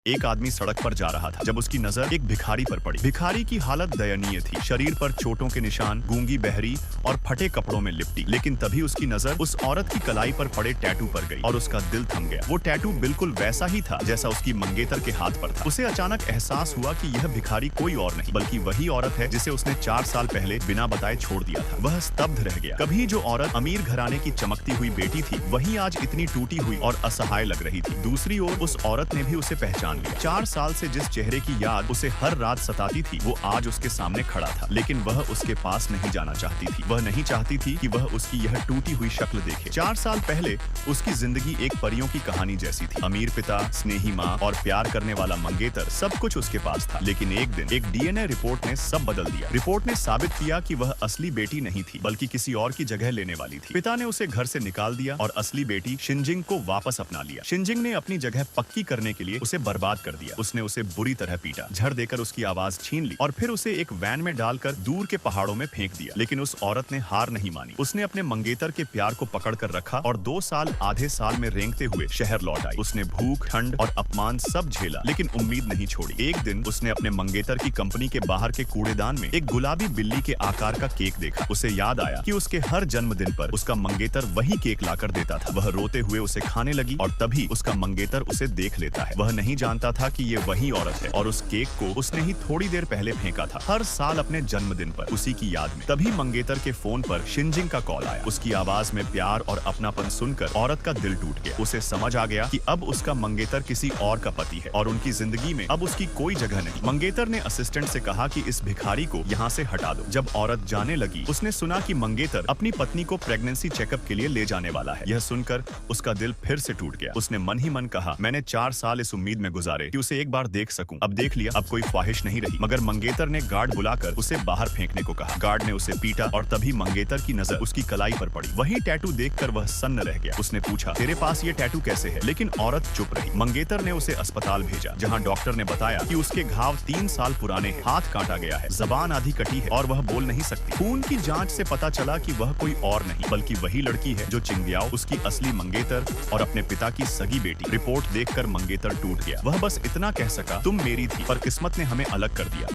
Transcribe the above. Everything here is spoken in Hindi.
एक आदमी सड़क पर जा रहा था जब उसकी नजर एक भिखारी पर पड़ी। भिखारी की हालत दयनीय थी, शरीर पर चोटों के निशान, गूंगी बहरी और फटे कपड़ों में लिपटी। लेकिन तभी उसकी नजर उस औरत की कलाई पर पड़े टैटू पर गई और उसका दिल थम गया। वो टैटू बिल्कुल वैसा ही था जैसा उसकी मंगेतर के हाथ पर था। उसे अचानक एहसास हुआ कि यह भिखारी कोई और नहीं बल्कि वही औरत है जिसे उसने 4 साल पहले बिना बताए छोड़ दिया था। वह स्तब्ध रह गया। कभी जो औरत अमीर घराने की चमकती हुई बेटी थी, वही आज इतनी टूटी हुई और असहाय लग रही थी। दूसरी ओर उस औरत ने भी उसे पहचान लिया। 4 साल से जिस चेहरे की याद उसे हर रात सताती थी, वो आज उसके सामने खड़ा था। लेकिन वह उसके पास नहीं जाना चाहती थी। वह नहीं चाहती थी कि वह उसकी यह टूटी हुई शक्ल देखे। 4 साल पहले उसकी जिंदगी एक परियों की कहानी जैसी थी। अमीर पिता, स्नेही माँ और प्यार करने वाला मंगेतर, सब कुछ उसके पास था। लेकिन एक दिन एक डीएनए रिपोर्ट ने सब बदल दिया। रिपोर्ट ने साबित किया कि वह असली बेटी नहीं थी बल्कि किसी और की जगह लेने वाली थी। पिता ने उसे घर से निकाल दिया और असली बेटी शिनजिंग को वापस अपना लिया। शिनजिंग ने अपनी जगह पक्की करने के लिए उसे बर्बाद कर दिया। उसने उसे बुरी तरह पीटा, झड़ देकर उसकी आवाज छीन ली और फिर उसे एक वैन में डालकर दूर के पहाड़ों में फेंक दिया। लेकिन उस औरत ने हार नहीं मानी। उसने अपने मंगेतर के प्यार को पकड़ कर रखा और 2 साल आधे साल में रेंगते हुए शहर लौट आई। उसने भूख, ठंड और अपमान सब झेला, लेकिन उम्मीद नहीं छोड़ी। एक दिन उसने अपने मंगेतर की कंपनी के बाहर के कूड़ेदान में एक गुलाबी बिल्ली के आकार का केक देखा। उसे याद आया कि उसके हर जन्मदिन पर उसका मंगेतर वही केक लाकर देता था। वह रोते हुए उसे खाने लगी और तभी उसका मंगेतर उसे देख लेता है। वह नहीं जानता था कि ये वही औरत है और उस केक को उसने ही थोड़ी देर पहले फेंका था, हर साल अपने जन्मदिन पर उसी की याद में। तभी मंगेतर के फोन पर शिनजिंग का कॉल आया। उसकी आवाज में प्यार और अपनापन सुनकर औरत का दिल टूट गया। उसे समझ आ गया कि अब उसका मंगेतर किसी और का पति है और उनकी जिंदगी में अब उसकी कोई जगह नहीं। मंगेतर ने असिस्टेंट से कहा कि इस भिखारी को यहाँ से हटा दो। जब औरत जाने लगी, उसने सुना कि मंगेतर अपनी पत्नी को प्रेगनेंसी चेकअप के लिए ले जाने वाला है। यह सुनकर उसका दिल फिर से टूट गया। उसने मन ही मन कहा, मैंने 4 साल इस उम्मीद में गुजारे कि उसे एक बार देख सकूं। अब देख लिया, अब कोई ख्वाहिश नहीं रही। मगर मंगेतर ने गार्ड बुलाकर उसे बाहर फेंकने को कहा। गार्ड ने उसे पीटा और तभी मंगेतर की नजर उसकी कलाई पर पड़ी। वही टैटू देखकर वह सन्न रह गया। उसने पूछा, तेरे पास ये टैटू कैसे है? लेकिन औरत चुप रही। मंगेतर ने उसे अस्पताल भेजा, जहाँ डॉक्टर ने बताया कि उसके घाव 3 साल पुराने, हाथ काटा गया है, जबान आधी कटी है और वह बोल नहीं सकती। खून की जांच से पता चला कि वह कोई और नहीं बल्कि वही लड़की है जो चिंग्याओ, उसकी असली मंगेतर और अपने पिता की सगी बेटी। रिपोर्ट देखकर मंगेतर टूट गया। वह बस इतना कह सका, तुम मेरी थी, पर किस्मत ने हमें अलग कर दिया।